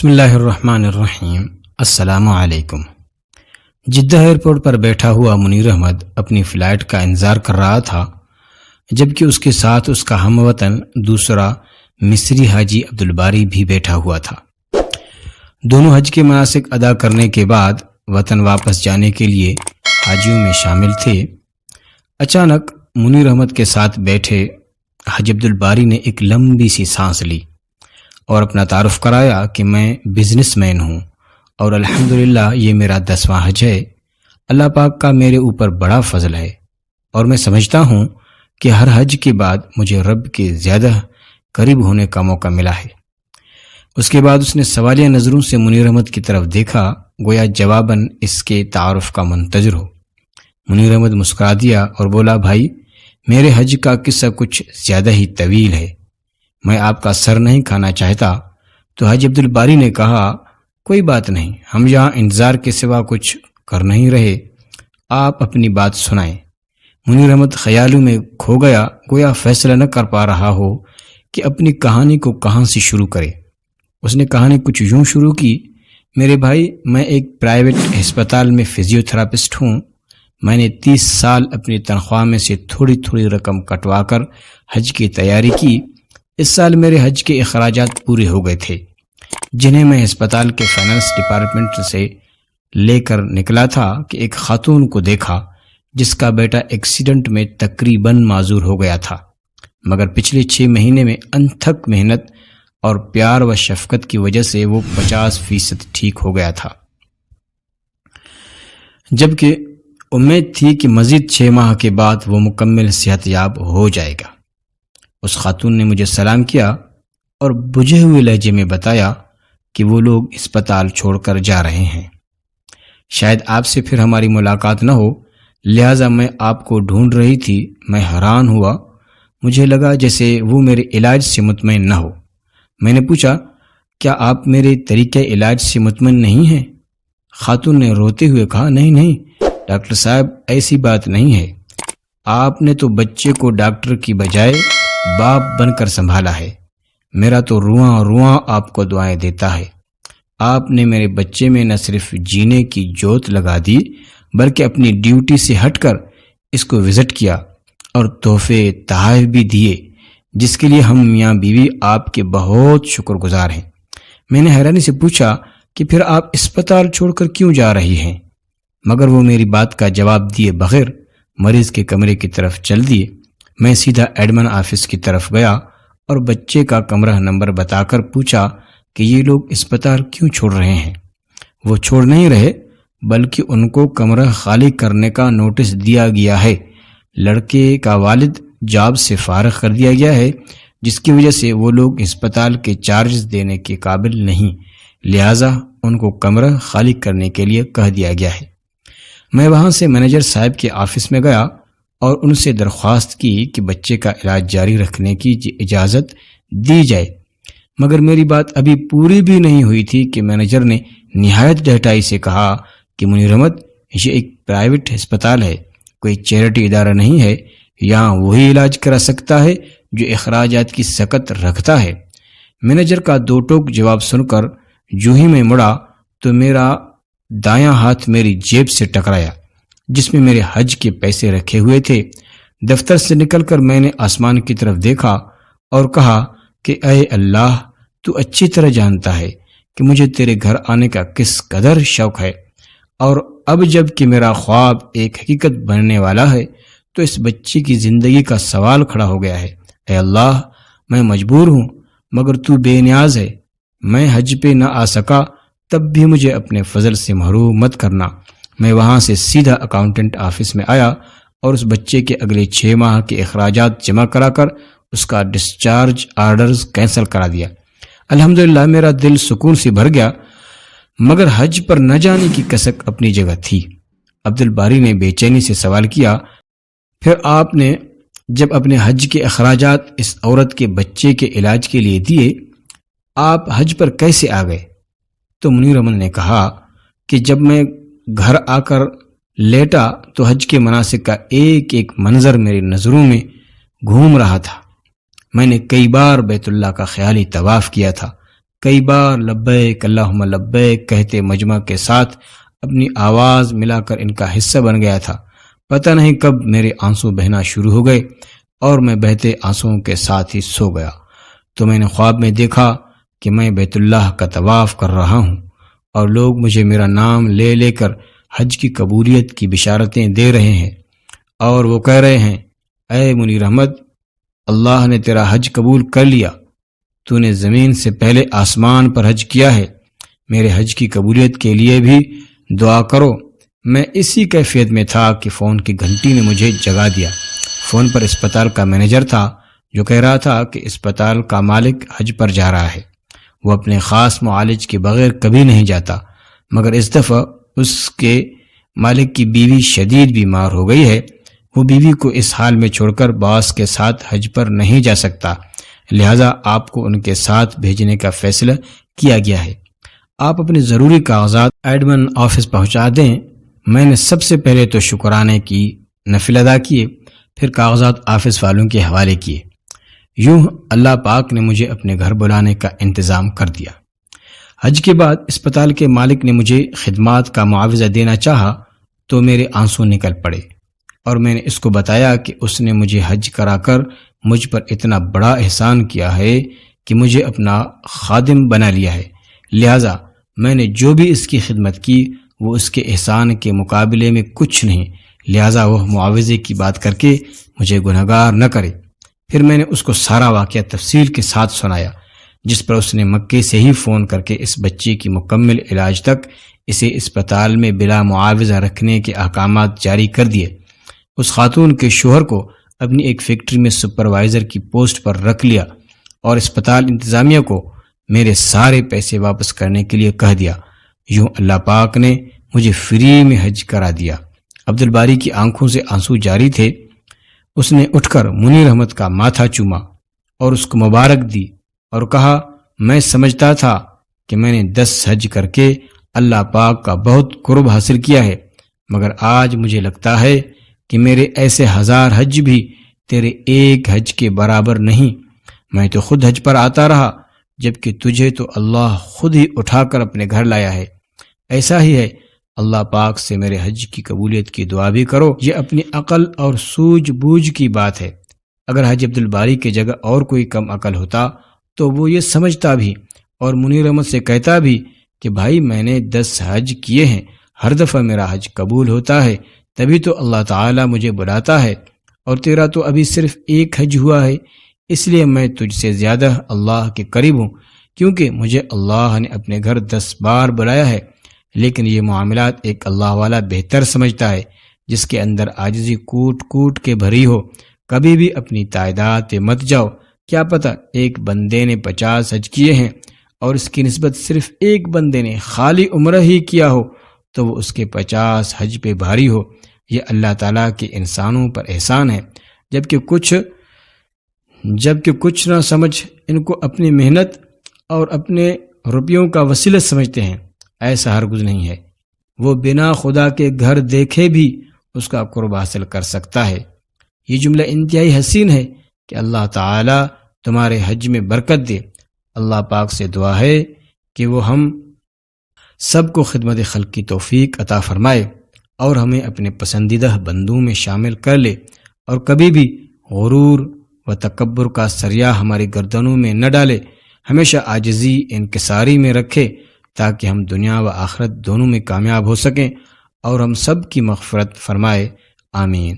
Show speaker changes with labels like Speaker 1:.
Speaker 1: بسم اللہ الرحمن الرحیم۔ السلام علیکم۔ جدہ ایئرپورٹ پر بیٹھا ہوا منیر احمد اپنی فلائٹ کا انتظار کر رہا تھا، جبکہ اس کے ساتھ اس کا ہم وطن دوسرا مصری حاجی عبدالباری بھی بیٹھا ہوا تھا۔ دونوں حج کے مناسک ادا کرنے کے بعد وطن واپس جانے کے لیے حاجیوں میں شامل تھے۔ اچانک منیر احمد کے ساتھ بیٹھے حاجی عبدالباری نے ایک لمبی سی سانس لی اور اپنا تعارف کرایا کہ میں بزنس مین ہوں اور الحمدللہ یہ میرا 10واں حج ہے۔ اللہ پاک کا میرے اوپر بڑا فضل ہے اور میں سمجھتا ہوں کہ ہر حج کے بعد مجھے رب کے زیادہ قریب ہونے کا موقع ملا ہے۔ اس کے بعد اس نے سوالیہ نظروں سے منیر احمد کی طرف دیکھا، گویا جواباً اس کے تعارف کا منتظر ہو۔ منیر احمد مسکرا دیا اور بولا، بھائی میرے حج کا قصہ کچھ زیادہ ہی طویل ہے، میں آپ کا سر نہیں کھانا چاہتا۔ تو حاجی عبدالباری نے کہا، کوئی بات نہیں، ہم یہاں انتظار کے سوا کچھ کر نہیں رہے، آپ اپنی بات سنائیں۔ منیر احمد خیالوں میں کھو گیا، گویا فیصلہ نہ کر پا رہا ہو کہ اپنی کہانی کو کہاں سے شروع کرے۔ اس نے کہانی کچھ یوں شروع کی، میرے بھائی میں ایک پرائیویٹ ہسپتال میں فزیو تھراپسٹ ہوں۔ میں نے 30 سال اپنی تنخواہ میں سے تھوڑی تھوڑی رقم کٹوا کر حج کی تیاری کی۔ اس سال میرے حج کے اخراجات پورے ہو گئے تھے، جنہیں میں ہسپتال کے فائنانس ڈپارٹمنٹ سے لے کر نکلا تھا کہ ایک خاتون کو دیکھا جس کا بیٹا ایکسیڈنٹ میں تقریباً معذور ہو گیا تھا، مگر پچھلے 6 مہینے میں انتھک محنت اور پیار و شفقت کی وجہ سے وہ 50% ٹھیک ہو گیا تھا، جبکہ امید تھی کہ مزید 6 ماہ کے بعد وہ مکمل صحت یاب ہو جائے گا۔ اس خاتون نے مجھے سلام کیا اور بجھے ہوئے لہجے میں بتایا کہ وہ لوگ اسپتال چھوڑ کر جا رہے ہیں، شاید آپ سے پھر ہماری ملاقات نہ ہو، لہٰذا میں آپ کو ڈھونڈ رہی تھی۔ میں حیران ہوا، مجھے لگا جیسے وہ میرے علاج سے مطمئن نہ ہو۔ میں نے پوچھا، کیا آپ میرے طریقہ علاج سے مطمئن نہیں ہیں؟ خاتون نے روتے ہوئے کہا، نہیں ڈاکٹر صاحب، ایسی بات نہیں ہے، آپ نے تو بچے کو ڈاکٹر کی بجائے باپ بن کر سنبھالا ہے، میرا تو رواں رواں آپ کو دعائیں دیتا ہے۔ آپ نے میرے بچے میں نہ صرف جینے کی جوت لگا دی بلکہ اپنی ڈیوٹی سے ہٹ کر اس کو وزٹ کیا اور تحفے تحائف بھی دیے، جس کے لیے ہم میاں بیوی آپ کے بہت شکر گزار ہیں۔ میں نے حیرانی سے پوچھا کہ پھر آپ اسپتال چھوڑ کر کیوں جا رہی ہیں؟ مگر وہ میری بات کا جواب دیے بغیر مریض کے کمرے کی طرف چل دیے۔ میں سیدھا ایڈمن آفس کی طرف گیا اور بچے کا کمرہ نمبر بتا کر پوچھا کہ یہ لوگ اسپتال کیوں چھوڑ رہے ہیں۔ وہ چھوڑ نہیں رہے بلکہ ان کو کمرہ خالی کرنے کا نوٹس دیا گیا ہے۔ لڑکے کا والد جاب سے فارغ کر دیا گیا ہے، جس کی وجہ سے وہ لوگ اسپتال کے چارجز دینے کے قابل نہیں، لہٰذا ان کو کمرہ خالی کرنے کے لیے کہہ دیا گیا ہے۔ میں وہاں سے مینیجر صاحب کے آفس میں گیا اور ان سے درخواست کی کہ بچے کا علاج جاری رکھنے کی اجازت دی جائے، مگر میری بات ابھی پوری بھی نہیں ہوئی تھی کہ مینیجر نے نہایت ڈھٹائی سے کہا کہ منیر احمد، یہ ایک پرائیویٹ ہسپتال ہے، کوئی چیریٹی ادارہ نہیں ہے، یہاں وہی علاج کرا سکتا ہے جو اخراجات کی سکت رکھتا ہے۔ مینیجر کا 2 ٹوک جواب سن کر جو ہی میں مڑا تو میرا دایاں ہاتھ میری جیب سے ٹکرایا جس میں میرے حج کے پیسے رکھے ہوئے تھے۔ دفتر سے نکل کر میں نے آسمان کی طرف دیکھا اور کہا کہ اے اللہ، تو اچھی طرح جانتا ہے کہ مجھے تیرے گھر آنے کا کس قدر شوق ہے، اور اب جب کہ میرا خواب ایک حقیقت بننے والا ہے تو اس بچے کی زندگی کا سوال کھڑا ہو گیا ہے۔ اے اللہ، میں مجبور ہوں مگر تو بے نیاز ہے، میں حج پہ نہ آ سکا تب بھی مجھے اپنے فضل سے محروم مت کرنا۔ میں وہاں سے سیدھا اکاؤنٹنٹ آفس میں آیا اور اس بچے کے اگلے 6 ماہ کے اخراجات جمع کرا کر اس کا ڈسچارج آرڈرز کینسل کرا دیا۔ الحمدللہ میرا دل سکون سے بھر گیا، مگر حج پر نہ جانے کی کسک اپنی جگہ تھی۔ عبدالباری نے بے چینی سے سوال کیا، پھر آپ نے جب اپنے حج کے اخراجات اس عورت کے بچے کے علاج کے لیے دیے، آپ حج پر کیسے آ گئے؟ تو منیر احمد نے کہا کہ جب میں گھر آ کر لیٹا تو حج کے مناسک کا ایک ایک منظر میری نظروں میں گھوم رہا تھا۔ میں نے کئی بار بیت اللہ کا خیالی طواف کیا تھا، کئی بار لبیک اللہم لبیک کہتے مجمع کے ساتھ اپنی آواز ملا کر ان کا حصہ بن گیا تھا۔ پتہ نہیں کب میرے آنسو بہنا شروع ہو گئے اور میں بہتے آنسوؤں کے ساتھ ہی سو گیا۔ تو میں نے خواب میں دیکھا کہ میں بیت اللہ کا طواف کر رہا ہوں اور لوگ مجھے میرا نام لے لے کر حج کی قبولیت کی بشارتیں دے رہے ہیں، اور وہ کہہ رہے ہیں، اے منیر احمد، اللہ نے تیرا حج قبول کر لیا، تو نے زمین سے پہلے آسمان پر حج کیا ہے، میرے حج کی قبولیت کے لیے بھی دعا کرو۔ میں اسی کیفیت میں تھا کہ فون کی گھنٹی نے مجھے جگا دیا۔ فون پر اسپتال کا مینیجر تھا جو کہہ رہا تھا کہ اسپتال کا مالک حج پر جا رہا ہے، وہ اپنے خاص معالج کے بغیر کبھی نہیں جاتا، مگر اس دفعہ اس کے مالک کی بیوی شدید بیمار ہو گئی ہے، وہ بیوی کو اس حال میں چھوڑ کر باس کے ساتھ حج پر نہیں جا سکتا، لہذا آپ کو ان کے ساتھ بھیجنے کا فیصلہ کیا گیا ہے۔ آپ اپنے ضروری کاغذات ایڈمن آفس پہنچا دیں۔ میں نے سب سے پہلے تو شکرانے کی نفل ادا کیے، پھر کاغذات آفس والوں کے حوالے کیے۔ یوں اللہ پاک نے مجھے اپنے گھر بلانے کا انتظام کر دیا۔ حج کے بعد اسپتال کے مالک نے مجھے خدمات کا معاوضہ دینا چاہا تو میرے آنسو نکل پڑے، اور میں نے اس کو بتایا کہ اس نے مجھے حج کرا کر مجھ پر اتنا بڑا احسان کیا ہے کہ مجھے اپنا خادم بنا لیا ہے، لہٰذا میں نے جو بھی اس کی خدمت کی وہ اس کے احسان کے مقابلے میں کچھ نہیں، لہٰذا وہ معاوضے کی بات کر کے مجھے گنہگار نہ کرے۔ پھر میں نے اس کو سارا واقعہ تفصیل کے ساتھ سنایا، جس پر اس نے مکے سے ہی فون کر کے اس بچے کی مکمل علاج تک اسے اسپتال میں بلا معاوضہ رکھنے کے احکامات جاری کر دیے۔ اس خاتون کے شوہر کو اپنی ایک فیکٹری میں سپروائزر کی پوسٹ پر رکھ لیا اور اسپتال انتظامیہ کو میرے سارے پیسے واپس کرنے کے لیے کہہ دیا۔ یوں اللہ پاک نے مجھے فری میں حج کرا دیا۔ عبدالباری کی آنکھوں سے آنسو جاری تھے۔ اس نے اٹھ کر منیر احمد کا ماتھا چوما اور اس کو مبارک دی اور کہا، میں سمجھتا تھا کہ میں نے 10 حج کر کے اللہ پاک کا بہت قرب حاصل کیا ہے، مگر آج مجھے لگتا ہے کہ میرے ایسے 1000 حج بھی تیرے ایک حج کے برابر نہیں۔ میں تو خود حج پر آتا رہا، جبکہ تجھے تو اللہ خود ہی اٹھا کر اپنے گھر لایا ہے۔ ایسا ہی ہے، اللہ پاک سے میرے حج کی قبولیت کی دعا بھی کرو۔ یہ اپنی عقل اور سوجھ بوجھ کی بات ہے۔ اگر حاجی عبدالباری کی جگہ اور کوئی کم عقل ہوتا تو وہ یہ سمجھتا بھی اور منیر احمد سے کہتا بھی کہ بھائی میں نے 10 حج کیے ہیں، ہر دفعہ میرا حج قبول ہوتا ہے، تبھی تو اللہ تعالیٰ مجھے بلاتا ہے، اور تیرا تو ابھی صرف ایک حج ہوا ہے، اس لیے میں تجھ سے زیادہ اللہ کے قریب ہوں، کیونکہ مجھے اللہ نے اپنے گھر 10 بار بلایا ہے۔ لیکن یہ معاملات ایک اللہ والا بہتر سمجھتا ہے، جس کے اندر عاجزی کوٹ کوٹ کے بھری ہو۔ کبھی بھی اپنی تعداد پہ مت جاؤ، کیا پتہ ایک بندے نے 50 حج کیے ہیں اور اس کی نسبت صرف ایک بندے نے خالی عمرہ ہی کیا ہو تو وہ اس کے 50 حج پہ بھاری ہو۔ یہ اللہ تعالیٰ کے انسانوں پر احسان ہے، جبکہ کچھ نہ سمجھ ان کو اپنی محنت اور اپنے روپیوں کا وسیلہ سمجھتے ہیں۔ ایسا ہرگز نہیں ہے، وہ بنا خدا کے گھر دیکھے بھی اس کا قرب حاصل کر سکتا ہے۔ یہ جملہ انتہائی حسین ہے کہ اللہ تعالیٰ تمہارے حج میں برکت دے۔ اللہ پاک سے دعا ہے کہ وہ ہم سب کو خدمت خلق کی توفیق عطا فرمائے اور ہمیں اپنے پسندیدہ بندوں میں شامل کر لے، اور کبھی بھی غرور و تکبر کا سریہ ہماری گردنوں میں نہ ڈالے، ہمیشہ عاجزی انکساری میں رکھے تاکہ ہم دنیا و آخرت دونوں میں کامیاب ہو سکیں، اور ہم سب کی مغفرت فرمائے، آمین۔